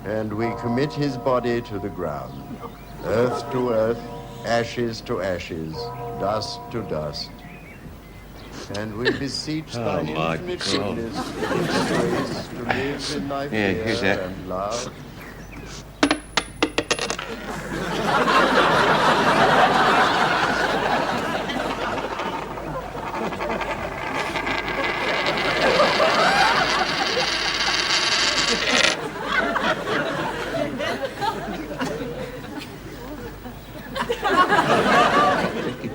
And we commit his body to the ground. Earth to earth, ashes to ashes, dust to dust. And we beseech thy infinite goodness and grace to live in thy fear and love.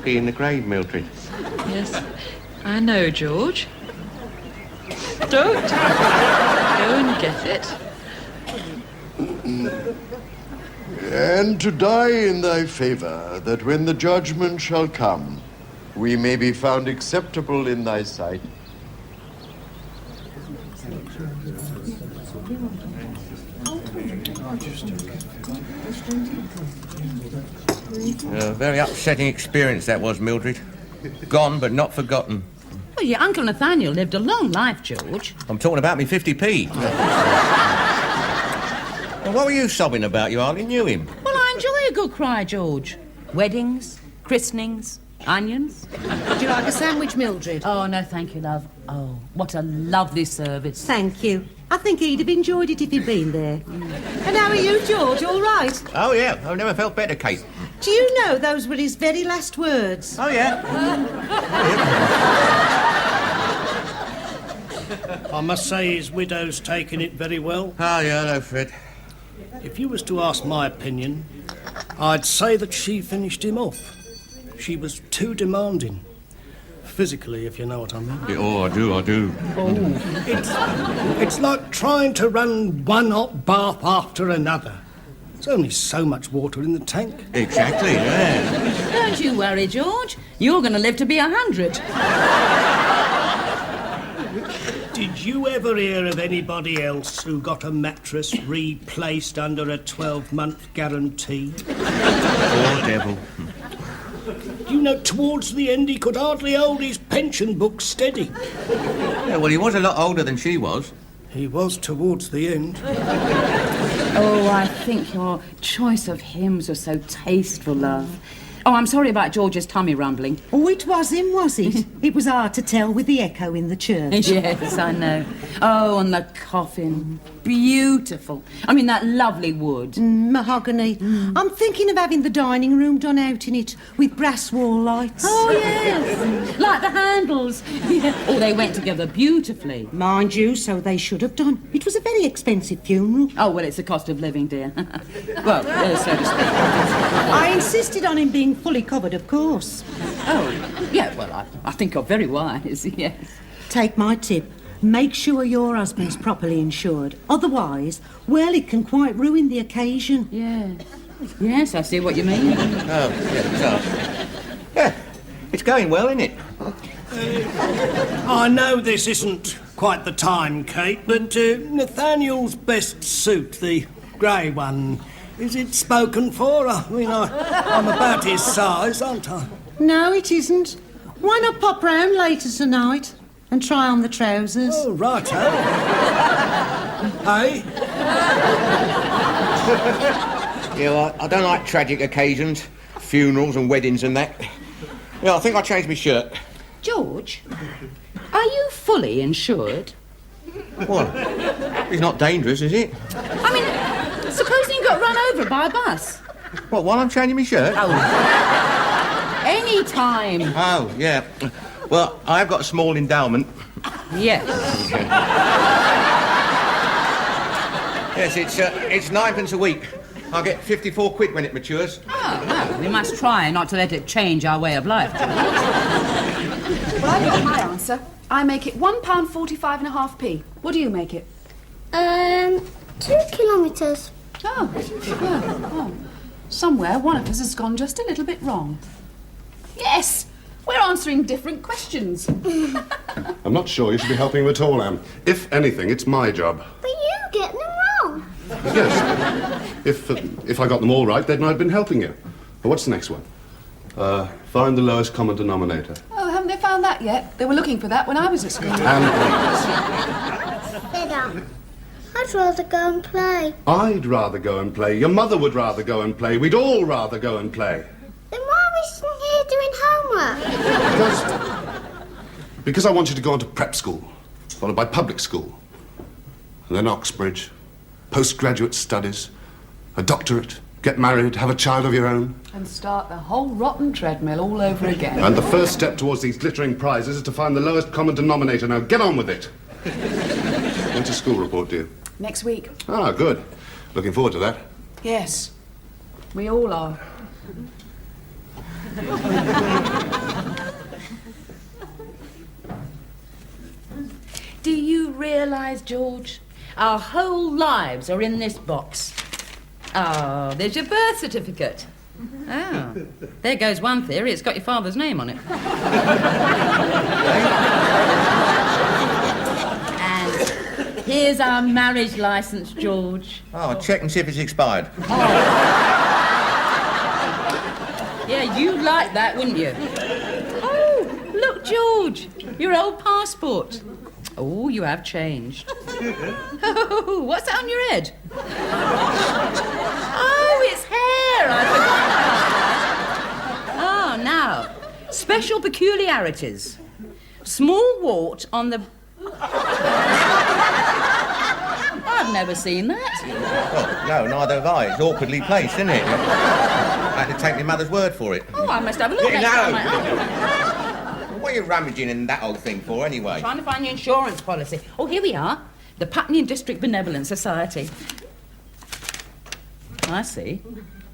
Be in the grave, Mildred. Yes, I know, George. Don't. Go and get it. And to die in thy favor, that when the judgment shall come, we may be found acceptable in thy sight. A very upsetting experience that was, Mildred. Gone, but not forgotten. Well, your Uncle Nathaniel lived a long life, George. I'm talking about me 50p. Well, what were you sobbing about? You hardly knew him. Well, I enjoy a good cry, George. Weddings, christenings, onions. Would you like a sandwich, Mildred? Oh, no, thank you, love. Oh, what a lovely service. Thank you. I think he'd have enjoyed it if he'd been there. And how are you, George? All right? Oh, yeah. I've never felt better, Kate. Do you know those were his very last words? Oh, yeah. I must say his widow's taken it very well. Oh, yeah, I know, Fred. If you was to ask my opinion, I'd say that she finished him off. She was too demanding. Physically, if you know what I mean. Yeah, oh, I do. Oh, it's like trying to run one hot bath after another. There's only so much water in the tank. Exactly, yeah. Don't you worry, George. You're going to live to be 100. Did you ever hear of anybody else who got a mattress replaced under a 12-month guarantee? Poor devil. You know, towards the end he could hardly hold his pension book steady. Yeah, well, he was a lot older than she was. He was towards the end. Oh, I think your choice of hymns was so tasteful, love. Oh, I'm sorry about George's tummy rumbling. Oh, it was him, was it? It was hard to tell with the echo in the church. Yes, I know. Oh, and the coffin. Beautiful. I mean, that lovely wood. Mahogany. I'm thinking of having the dining room done out in it with brass wall lights. Oh, yes. Like the handles. Yeah. Oh, they went together beautifully. Mind you, so they should have done. It was a very expensive funeral. Oh, well, it's the cost of living, dear. Well, so to speak. I insisted on him being fully covered, of course. Oh, yeah, well, I think you're very wise, yes. Take my tip. Make sure your husband's properly insured. Otherwise, well, it can quite ruin the occasion. Yeah. Yes, I see what you mean. Oh, yeah, yeah, it's going well, isn't it? I know this isn't quite the time, Kate, but Nathaniel's best suit, the grey one, is it spoken for? I mean, I'm about his size, aren't I? No, it isn't. Why not pop round later tonight and try on the trousers? Oh, righto. Hey? Yeah, well, I don't like tragic occasions, funerals and weddings and that. Yeah, I think I'll change my shirt. George, are you fully insured? What? It's not dangerous, is it? I mean, supposing you got run over by a bus? What, while I'm changing my shirt? Oh. Any time. Oh, yeah. Well, I've got a small endowment. Yes. Yes, it's 9p a week. I'll get 54 quid when it matures. Oh, no, we must try not to let it change our way of life, George. Well, I've got my answer. I make it £1.45.5p. What do you make it? 2 kilometres. Oh, well, somewhere one of us has gone just a little bit wrong. Yes, we're answering different questions. I'm not sure you should be helping him at all, Anne. If anything, it's my job. But you get them wrong. Yes. If I got them all right, then I'd been helping you. Well, what's the next one? Find the lowest common denominator. Oh, haven't they found that yet? They were looking for that when I was at school. And Sit down. I'd rather go and play. I'd rather go and play. Your mother would rather go and play. We'd all rather go and play. Then why are we sitting here doing homework? Because I want you to go on to prep school, followed by public school, and then Oxbridge, postgraduate studies, a doctorate, get married, have a child of your own. And start the whole rotten treadmill all over again. And the first step towards these glittering prizes is to find the lowest common denominator. Now get on with it. When's your school report due? Next week. Ah, good. Looking forward to that. Yes. We all are. Do you realise, George, our whole lives are in this box? Oh, there's your birth certificate. Oh, there goes one theory. It's got your father's name on it. And here's our marriage licence, George. Oh, check and see if it's expired. Yeah, you'd like that, wouldn't you? Oh, look, George, your old passport. Oh, you have changed. Oh, what's that on your head? Oh, it's hair. I forgot. Oh, now, special peculiarities. Small wart on the... I've never seen that. Well, no, neither have I. It's awkwardly placed, isn't it? I had to take my mother's word for it. Oh, I must have a look next time. What are you rummaging in that old thing for, anyway? Trying to find your insurance policy. Oh, here we are. The Putney District Benevolent Society. I see.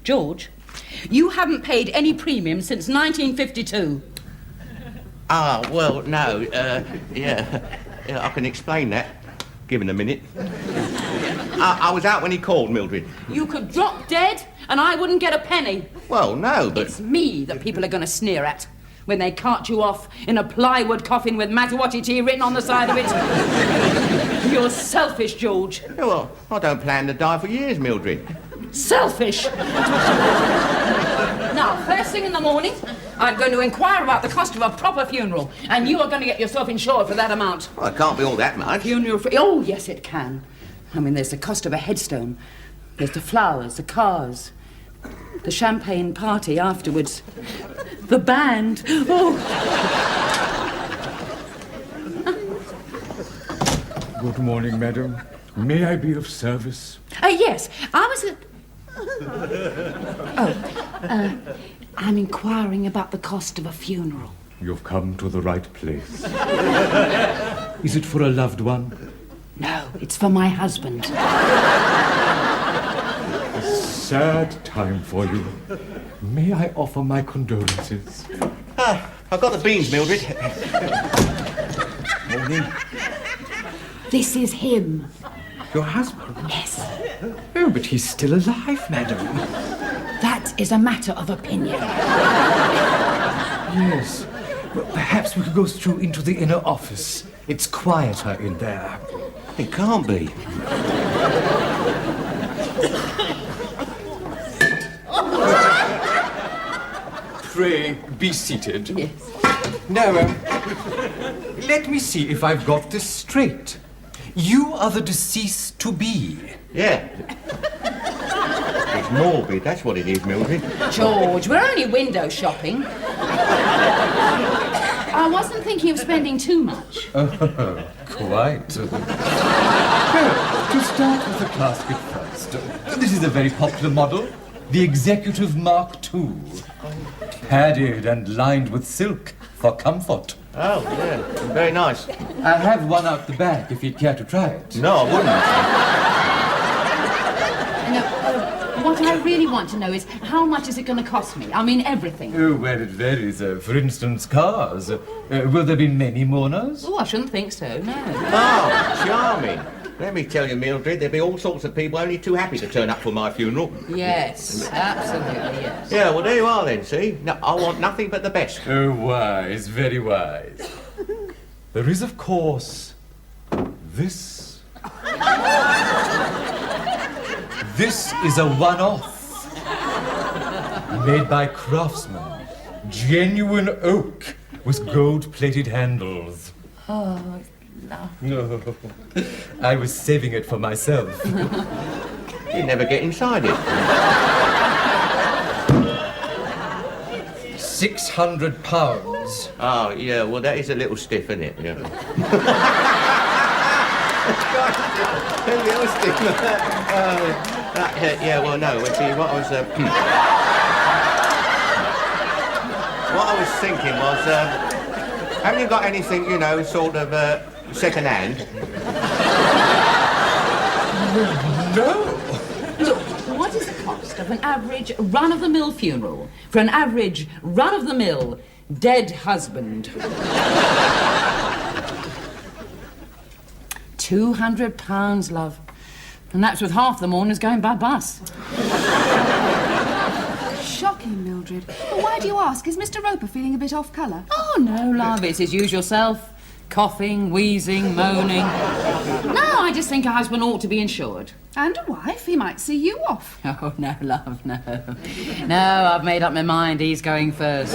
George, you haven't paid any premium since 1952. Ah, well, no, yeah, I can explain that. Give him a minute. I was out when he called, Mildred. You could drop dead and I wouldn't get a penny. Well, no, but... It's me that people are going to sneer at when they cart you off in a plywood coffin with Maserati tea written on the side of it. You're selfish, George. Yeah, well, I don't plan to die for years, Mildred. Selfish! Now, first thing in the morning, I'm going to inquire about the cost of a proper funeral, and you are going to get yourself insured for that amount. Well, it can't be all that much. Funeral fee? Oh, yes, it can. I mean, there's the cost of a headstone. There's the flowers, the cars, the champagne party afterwards, the band. Oh! Good morning, madam. May I be of service? Yes, I was... I'm inquiring about the cost of a funeral. You've come to the right place. Is it for a loved one? No, it's for my husband. A sad time for you. May I offer my condolences? I've got the beans, Mildred. Morning. This is him. Your husband? Yes. Oh, but he's still alive, madam. That is a matter of opinion. Yes. Well, perhaps we could go through into the inner office. It's quieter in there. It can't be. Pray, be seated. Yes. Now, let me see if I've got this straight. You are the deceased to be. Yeah. It's morbid, that's what it is, Mildred. George, we're only window shopping. I wasn't thinking of spending too much. Quite. Well, to start with the casket first. This is a very popular model, the Executive Mark II. Padded and lined with silk for comfort. Oh, yeah, very nice. I have one out the back if you'd care to try it. No, I wouldn't. No, what I really want to know is how much is it going to cost me? I mean, everything. Oh, well, it varies. For instance, cars. Will there be many mourners? Oh, I shouldn't think so, no. Oh, charming. Let me tell you, Mildred, there'll be all sorts of people only too happy to turn up for my funeral. Yes, absolutely, yes. Yeah, well, there you are then, see? No, I want nothing but the best. Oh, wise, very wise. There is, of course, this. This is a one-off. Made by craftsmen. Genuine oak with gold-plated handles. Oh, laugh. No, I was saving it for myself. You never get inside it. £600. Oh, yeah, well, that is a little stiff, isn't it? Yeah. A little stiff. Yeah, well, no, see, what I was thinking was, haven't you got anything, you know, sort of second-hand? No. Look, what is the cost of an average run-of-the-mill funeral for an average run-of-the-mill dead husband? £200, love. And that's with half the mourners going by bus. Shocking, Mildred. But why do you ask? Is Mr. Roper feeling a bit off colour? Oh, no, love, it's his usual self. Coughing, wheezing, moaning. No, I just think a husband ought to be insured. And a wife. He might see you off. Oh, no, love, no. No, I've made up my mind. He's going first.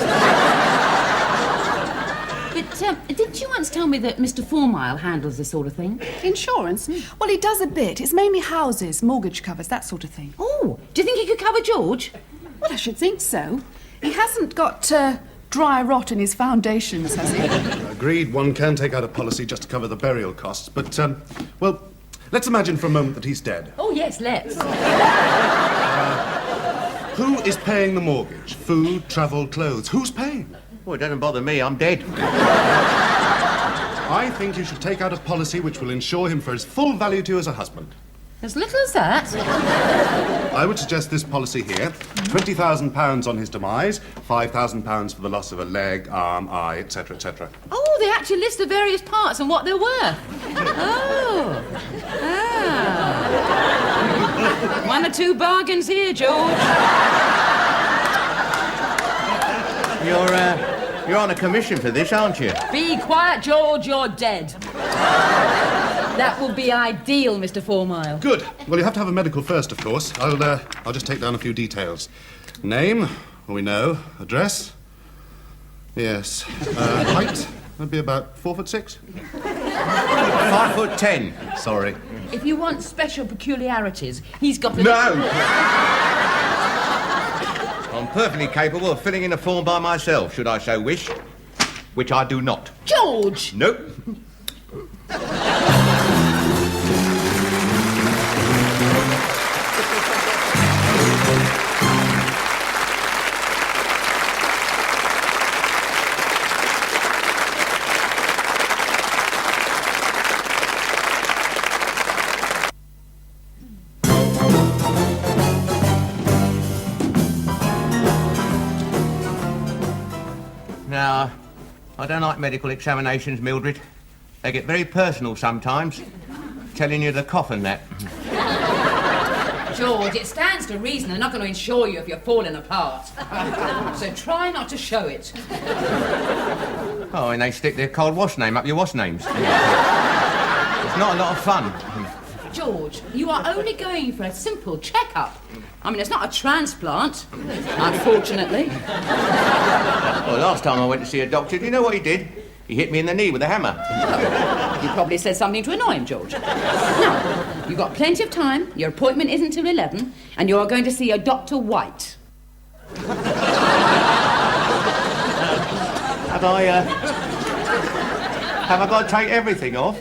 But didn't you once tell me that Mr. Fourmile handles this sort of thing? Insurance? Well, he does a bit. It's mainly houses, mortgage covers, that sort of thing. Oh, do you think he could cover George? Well, I should think so. He hasn't got dry rot in his foundations, has he? Agreed, one can take out a policy just to cover the burial costs, but, well, let's imagine for a moment that he's dead. Oh, yes, let's. Who is paying the mortgage? Food, travel, clothes. Who's paying? Well, it doesn't bother me, I'm dead. I think you should take out a policy which will insure him for his full value to you as a husband. As little as that? I would suggest this policy here. £20,000 on his demise, £5,000 for the loss of a leg, arm, eye, etc., etc. Oh, they actually list the various parts and what they're worth. Oh. Ah. One or two bargains here, George. You're on a commission for this, aren't you? Be quiet, George, you're dead. That will be ideal, Mr. Fourmile. Good. Well, you have to have a medical first, of course. I'll just take down a few details. Name, well, we know. Address? Yes. Height? That'd be about 4'6". 5'10". Sorry. If you want special peculiarities, he's got... No! I'm perfectly capable of filling in a form by myself, should I so wish. Which I do not. George! Nope. Now, I don't like medical examinations, Mildred. They get very personal sometimes, telling you the cough and that. George, it stands to reason they're not going to insure you if you're falling apart. So try not to show it. Oh, and they stick their cold wash name up your wash names. It's not a lot of fun. George, you are only going for a simple checkup. I mean, it's not a transplant, unfortunately. Well, last time I went to see a doctor, do you know what he did? He hit me in the knee with a hammer. You probably said something to annoy him, George. Now, you've got plenty of time. Your appointment isn't till 11, and you're going to see a Dr. White. Have I got to take everything off?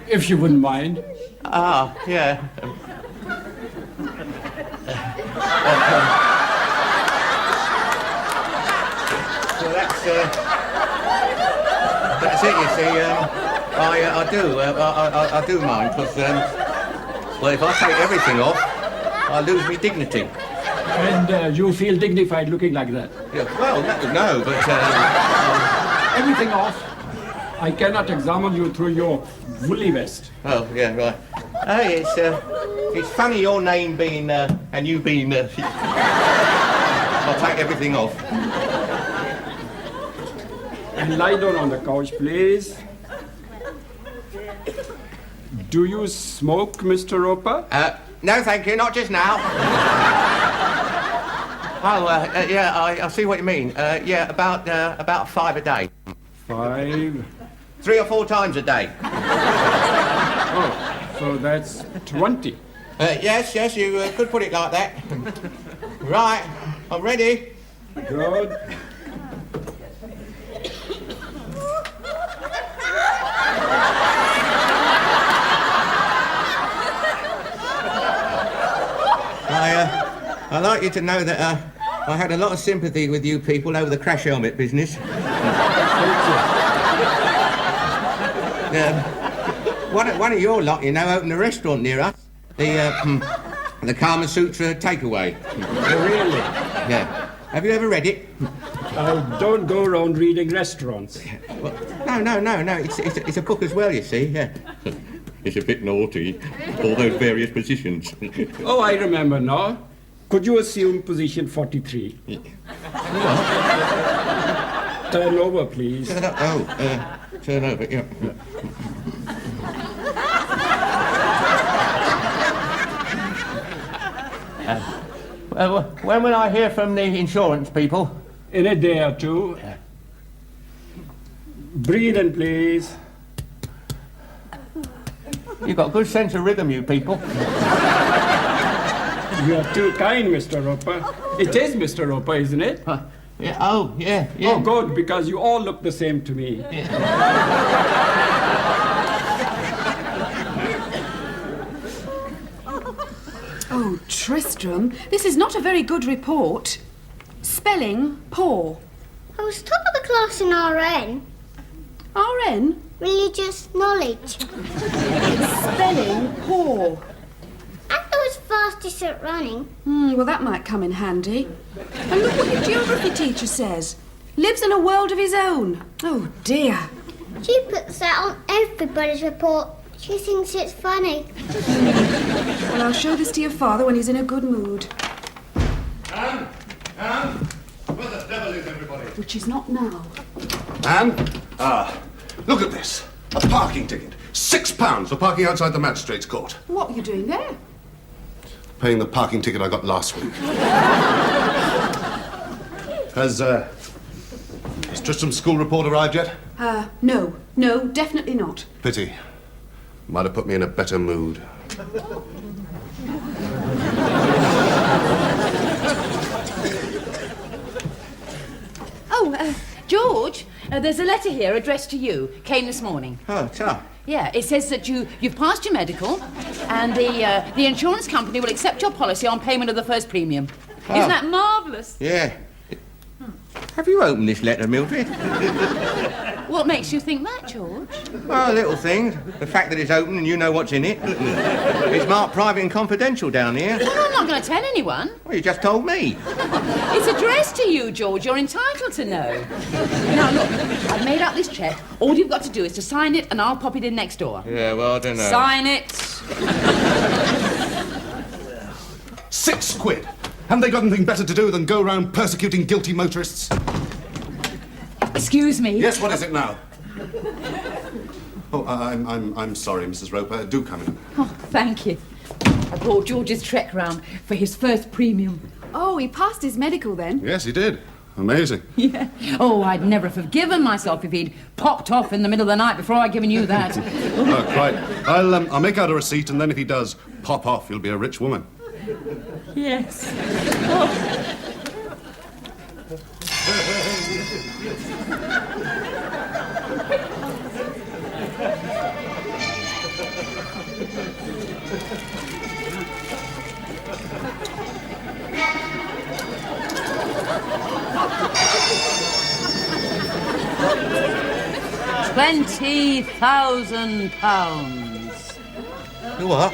If you wouldn't mind. Ah, yeah. Well, that's it, you see. I do mind, because, well, if I take everything off, I lose my dignity. And you feel dignified looking like that? Yeah, well, no, but... Everything off. I cannot examine you through your woolly vest. Oh, yeah, right. Hey, it's funny your name being, and you being, I'll take everything off. And lie down on the couch, please. Do you smoke, Mr. Roper? No, thank you, not just now. Oh, yeah, I see what you mean. Yeah, about 5 a day. 5. 3 or 4 times a day. Oh, so that's 20. Yes, you could put it like that. Right, I'm ready. Good. I'd like you to know that I had a lot of sympathy with you people over the crash helmet business. One of your lot, you know, opened a restaurant near us. The Kama Sutra takeaway. Really? Yeah. Have you ever read it? I don't go around reading restaurants. Well, no. It's a book as well, you see. Yeah. It's a bit naughty, all those various positions. Oh, I remember now. Could you assume position 43? Turn over, please. Turn over, yeah. When will I hear from the insurance people? In a day or two. Breathe in, please. You've got a good sense of rhythm, you people. You are too kind, Mr. Roper. It is Mr. Roper, isn't it? Yeah. Oh, yeah. Oh, good, because you all look the same to me. Oh, Tristram, this is not a very good report. Spelling, poor. I was top of the class in RN. RN? Religious knowledge. Spelling, poor. And I was fastest at running. Well, that might come in handy. And look what your geography teacher says. Lives in a world of his own. Oh, dear. She puts that on everybody's report. She thinks it's funny. Well, I'll show this to your father when he's in a good mood. Anne? Where the devil is everybody? Which is not now. Anne? Look at this. A parking ticket. £6 for parking outside the magistrate's court. What were you doing there? Paying the parking ticket I got last week. Has Tristram's school report arrived yet? No, definitely not. Pity. Might have put me in a better mood. Oh, George, there's a letter here addressed to you. Came this morning. Oh, ta. Yeah, it says that you've passed your medical, and the insurance company will accept your policy on payment of the first premium. Oh. Isn't that marvellous? Yeah. Have you opened this letter, Mildred? What makes you think that, George? Well, little things. The fact that it's open and you know what's in it. It's marked private and confidential down here. Well, I'm not going to tell anyone. Well, you just told me. It's addressed to you, George. You're entitled to know. Now, look, I've made out this cheque. All you've got to do is to sign it, and I'll pop it in next door. Yeah, well, I don't know. Sign it. £6. Haven't they got anything better to do than go around persecuting guilty motorists? Excuse me. Yes, what is it now? Oh, I'm sorry, Mrs. Roper. Do come in. Oh, thank you. I brought George's trek round for his first premium. Oh, he passed his medical then? Yes, he did. Amazing. Yeah. Oh, I'd never have forgiven myself if he'd popped off in the middle of the night before I'd given you that. Oh, quite. I'll make out a receipt, and then if he does pop off, you'll be a rich woman. Yes. Oh. £20,000. You what?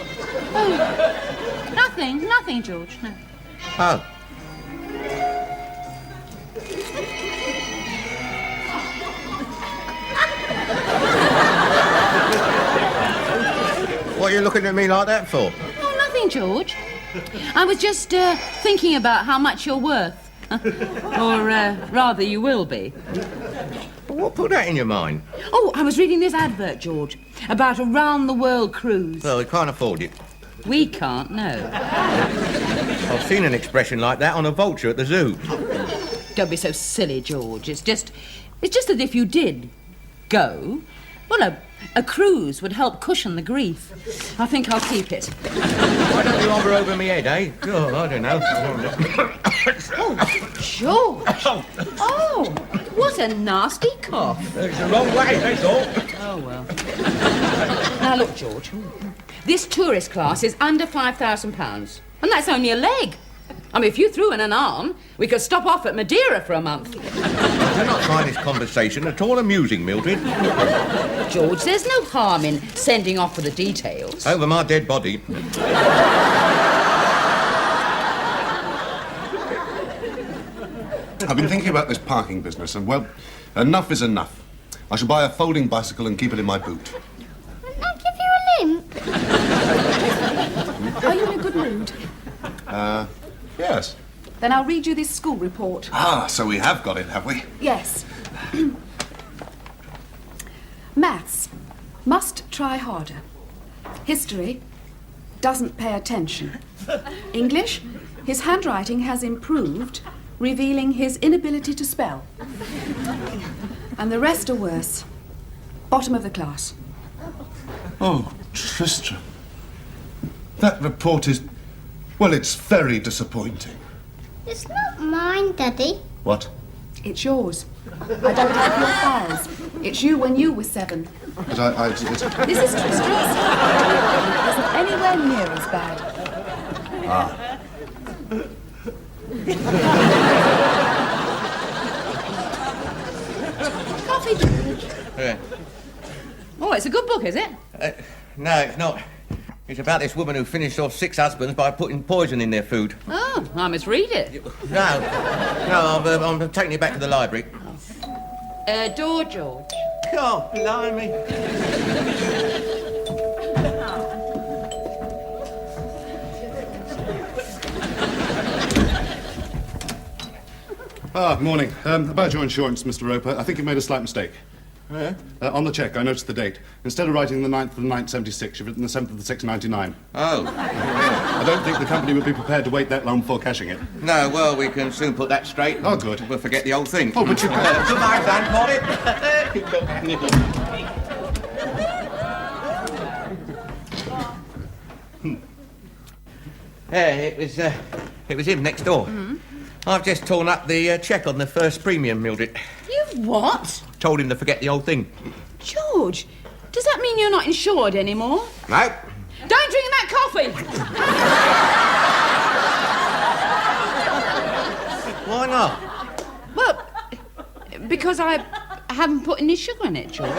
Oh, nothing, George, no. Oh. What are you looking at me like that for? Oh, nothing, George. I was just thinking about how much you're worth. Or rather, you will be. What put that in your mind? Oh, I was reading this advert, George, about a round-the-world cruise. Well, we can't afford it. We can't, no. I've seen an expression like that on a vulture at the zoo. Don't be so silly, George. It's just that if you did go, Well, a cruise would help cushion the grief. I think I'll keep it. Why don't you hover over me head, eh? Oh, I don't know. Oh, George! Oh, what a nasty cough. It's the wrong way, that's all. Oh, well. Now, look, George. This tourist class is under £5,000, and that's only a leg. I mean, if you threw in an arm, we could stop off at Madeira for a month. I do not find this conversation at all amusing, Mildred. George, there's no harm in sending off for the details. Over my dead body. I've been thinking about this parking business, and, well, enough is enough. I shall buy a folding bicycle and keep it in my boot. Wouldn't that give you a limp? Are you in a good mood? Yes. Then I'll read you this school report. Ah, so we have got it, have we? Yes. Maths. Must try harder. History. Doesn't pay attention. English. His handwriting has improved, revealing his inability to spell. And the rest are worse. Bottom of the class. Oh, Tristram. That report is... well, it's very disappointing. It's not mine, Daddy. What? It's yours. I don't have your files. It's you when you were 7. But This is Tristram's. It isn't anywhere near as bad. Coffee, George. Yeah. Oh, it's a good book, is it? No, it's not. It's about this woman who finished off 6 husbands by putting poison in their food. Oh, I must read it. No, I'm taking it back to the library. Door, George. Oh, blimey. Morning. About your insurance, Mr. Roper, I think you made a slight mistake. Yeah? On the cheque, I noticed the date. Instead of writing the 9th of the 9th, 76, you've written the 7th of the 6th, 99. Oh. I don't think the company would be prepared to wait that long before cashing it. No, well, we can soon put that straight. Oh, good. We'll forget the old thing. Oh, but you can. Goodbye, Dan, it was him next door. Mm-hmm. I've just torn up the cheque on the first premium, Mildred. You've what? Told him to forget the old thing. George, does that mean you're not insured anymore? No. Don't drink that coffee! Why not? Well, because I haven't put any sugar in it, George.